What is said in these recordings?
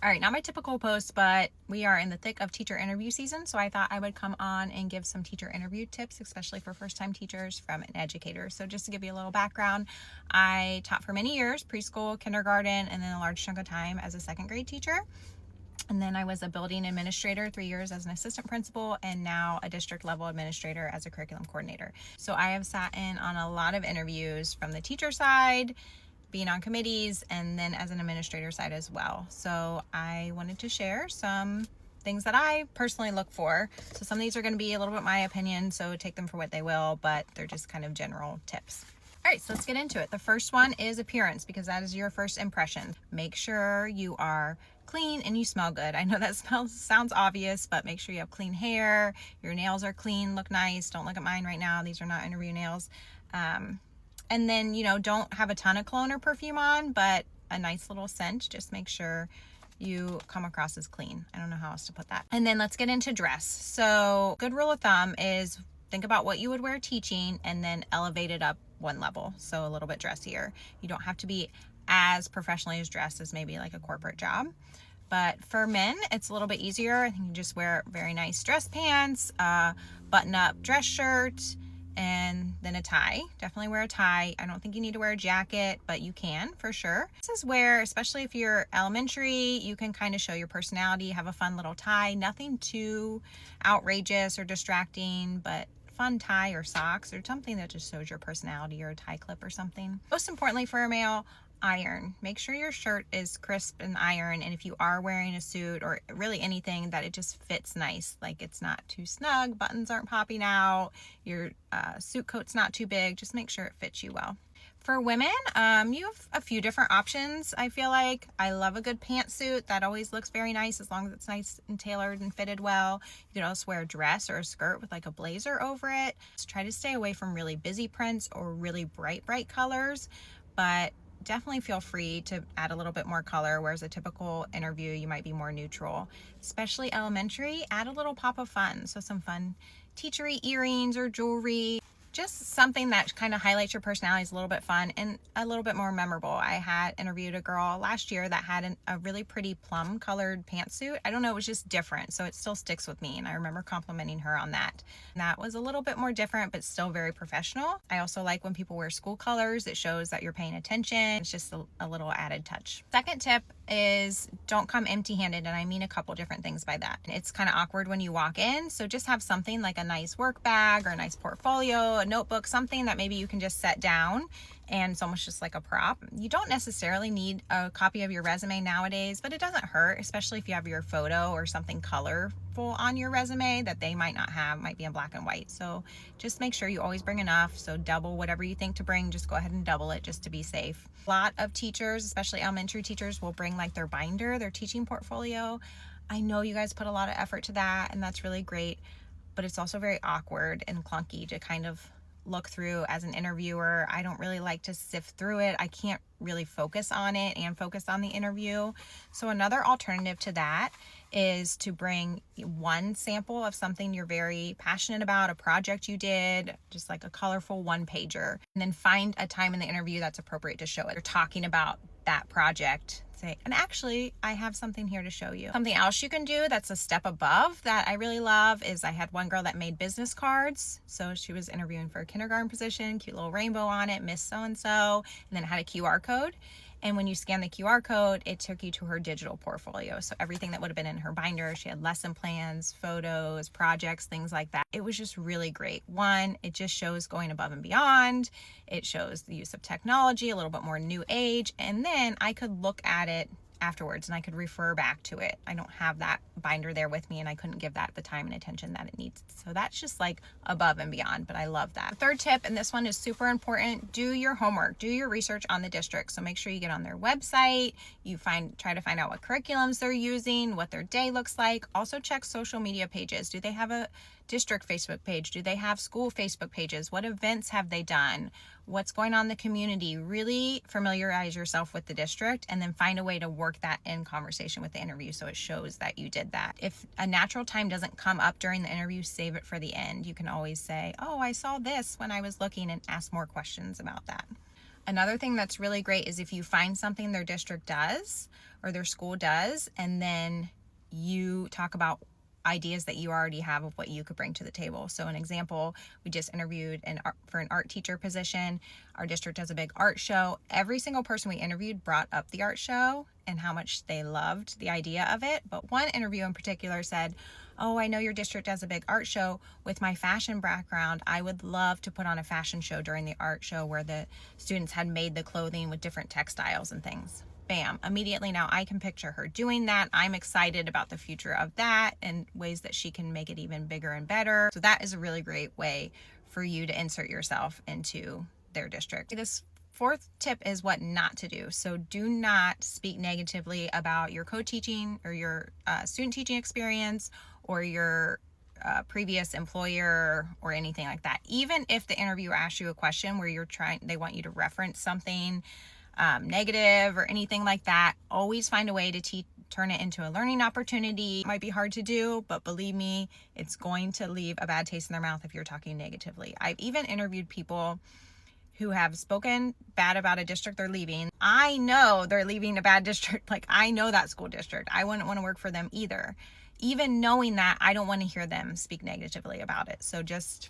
All right, not my typical post, but we are in the thick of teacher interview season, so I thought I would come on and give some teacher interview tips, especially for first-time teachers from an educator. So just to give you a little background, I taught for many years, preschool, kindergarten, and then a large chunk of time as a second grade teacher. And then I was a building administrator 3 years as an assistant principal, and now a district level administrator as a curriculum coordinator. So I have sat in on a lot of interviews from the teacher side, being on committees, and then as an administrator side as well. So I wanted to share some things that I personally look for. So some of these are going to be a little bit my opinion, so take them for what they will, but they're just kind of general tips. All right, so let's get into it. The first one is appearance, because that is your first impression. Make sure you are clean and you smell good. I know that sounds obvious, but make sure you have clean hair, your nails are clean, look nice. Don't look at mine right now. These are not interview nails. And then, don't have a ton of cologne or perfume on, but a nice little scent. Just make sure you come across as clean. I don't know how else to put that. And then let's get into dress. So good rule of thumb is think about what you would wear teaching and then elevate it up one level. So a little bit dressier. You don't have to be as professionally as dressed as maybe like a corporate job. But for men, it's a little bit easier. I think you just wear very nice dress pants, button-up dress shirt, and then a tie. Definitely wear a tie. I don't think you need to wear a jacket, but you can for sure. This is where, especially if you're elementary, you can kind of show your personality, have a fun little tie. Nothing too outrageous or distracting, but fun tie or socks or something that just shows your personality, or a tie clip or something. Most importantly for a male, iron. Make sure your shirt is crisp and iron, and if you are wearing a suit or really anything, that it just fits nice. Like it's not too snug, buttons aren't popping out, your suit coat's not too big. Just make sure it fits you well. For women, you have a few different options. I feel like I love a good pantsuit. That always looks very nice as long as it's nice and tailored and fitted well. You could also wear a dress or a skirt with like a blazer over it. Just try to stay away from really busy prints or really bright colors, but definitely feel free to add a little bit more color, whereas a typical interview you might be more neutral. Especially elementary, add a little pop of fun. So some fun teachery earrings or jewelry, just something that kind of highlights your personality, is a little bit fun and a little bit more memorable. I had interviewed a girl last year that had a really pretty plum colored pantsuit. I don't know, it was just different, so it still sticks with me, and I remember complimenting her on that. And that was a little bit more different, but still very professional. I also like when people wear school colors. It shows that you're paying attention. It's just a little added touch. Second tip is don't come empty-handed, and I mean a couple different things by that. It's kind of awkward when you walk in, so just have something like a nice work bag or a nice portfolio, a notebook, something that maybe you can just set down and it's almost just like a prop. You don't necessarily need a copy of your resume nowadays, but it doesn't hurt, especially if you have your photo or something colorful on your resume that they might not have, might be in black and white. So just make sure you always bring enough. So double whatever you think to bring, just go ahead and double it just to be safe. A lot of teachers, especially elementary teachers, will bring like their binder, their teaching portfolio. I know you guys put a lot of effort to that, and that's really great, but it's also very awkward and clunky to kind of look through as an interviewer. I don't really like to sift through it. I can't really focus on it and focus on the interview. So another alternative to that is to bring one sample of something you're very passionate about, a project you did, just like a colorful one-pager, and then find a time in the interview that's appropriate to show it. You're talking about that project, say, and actually I have something here to show you. Something else you can do that's a step above that I really love is I had one girl that made business cards. So she was interviewing for a kindergarten position, cute little rainbow on it, Miss So-and-so, and then it had a QR code. And when you scan the QR code, it took you to her digital portfolio. So everything that would have been in her binder, she had lesson plans, photos, projects, things like that. It was just really great. One, it just shows going above and beyond. It shows the use of technology, a little bit more new age. And then I could look at it afterwards and I could refer back to it. I don't have that binder there with me, and I couldn't give that the time and attention that it needs. So that's just like above and beyond, but I love that. Third tip, and this one is super important, do your homework, do your research on the district. So make sure you get on their website, you try to find out what curriculums they're using, what their day looks like. Also check social media pages. Do they have a district Facebook page? Do they have school Facebook pages? What events have they done? What's going on in the community? Really familiarize yourself with the district, and then find a way to work that in conversation with the interview so it shows that you did that. If a natural time doesn't come up during the interview, save it for the end. You can always say, oh, I saw this when I was looking, and ask more questions about that. Another thing that's really great is if you find something their district does or their school does, and then you talk about ideas that you already have of what you could bring to the table. So an example, we just interviewed for an art teacher position. Our district does a big art show. Every single person we interviewed brought up the art show and how much they loved the idea of it. But one interview in particular said, "Oh, I know your district does a big art show. With my fashion background, I would love to put on a fashion show during the art show where the students had made the clothing with different textiles and things." Bam, immediately now I can picture her doing that. I'm excited about the future of that and ways that she can make it even bigger and better. So that is a really great way for you to insert yourself into their district. This fourth tip is what not to do. So do not speak negatively about your co-teaching or your student teaching experience or your previous employer or anything like that. Even if the interviewer asks you a question where they want you to reference something negative or anything like that, always find a way to turn it into a learning opportunity. It might be hard to do, but believe me, it's going to leave a bad taste in their mouth if you're talking negatively. I've even interviewed people who have spoken bad about a district they're leaving. I know they're leaving a bad district. Like, I know that school district. I wouldn't want to work for them either. Even knowing that, I don't want to hear them speak negatively about it. So just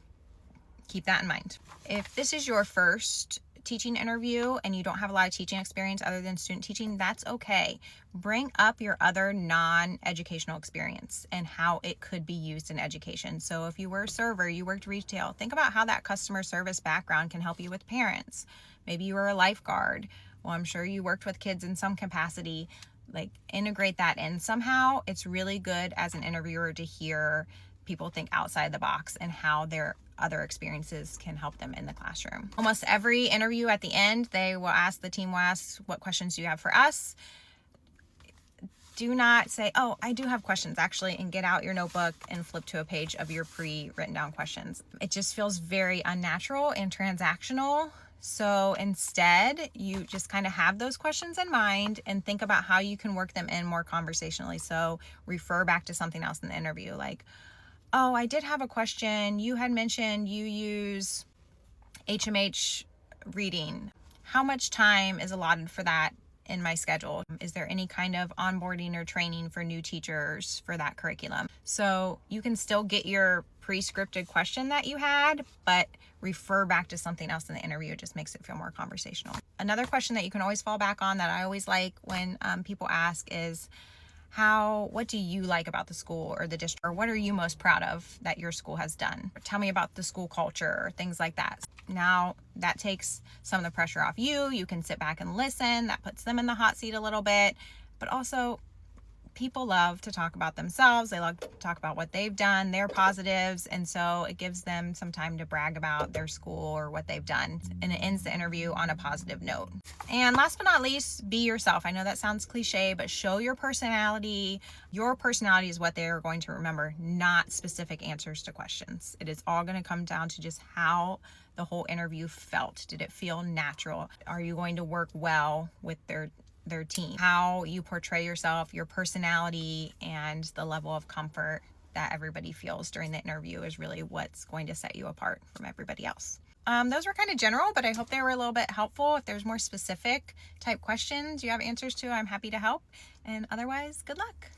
keep that in mind. If this is your first teaching interview and you don't have a lot of teaching experience other than student teaching, that's okay. Bring up your other non-educational experience and how it could be used in education. So if you were a server, you worked retail, think about how that customer service background can help you with parents. Maybe you were a lifeguard. Well, I'm sure you worked with kids in some capacity. Like, integrate that in somehow. It's really good as an interviewer to hear people think outside the box and how their other experiences can help them in the classroom. Almost every interview at the end, the team will ask, "What questions do you have for us?" Do not say, "Oh, I do have questions actually," and get out your notebook and flip to a page of your pre-written down questions. It just feels very unnatural and transactional. So instead, you just kind of have those questions in mind and think about how you can work them in more conversationally. So refer back to something else in the interview, like, "Oh, I did have a question. You had mentioned you use HMH reading. How much time is allotted for that in my schedule? Is there any kind of onboarding or training for new teachers for that curriculum?" So you can still get your pre-scripted question that you had, but refer back to something else in the interview. It just makes it feel more conversational. Another question that you can always fall back on that I always like when people ask is, what do you like about the school or the district, or what are you most proud of that your school has done? Tell me about the school culture or things like that. Now that takes some of the pressure off you. You can sit back and listen. That puts them in the hot seat a little bit, but also people love to talk about themselves. They love to talk about what they've done, their positives. And so it gives them some time to brag about their school or what they've done. And it ends the interview on a positive note. And last but not least, be yourself. I know that sounds cliche, but show your personality. Your personality is what they are going to remember, not specific answers to questions. It is all going to come down to just how the whole interview felt. Did it feel natural? Are you going to work well with their team? How you portray yourself, your personality, and the level of comfort that everybody feels during the interview is really what's going to set you apart from everybody else. Those were kind of general, but I hope they were a little bit helpful. If there's more specific type questions you have answers to, I'm happy to help. And otherwise, good luck.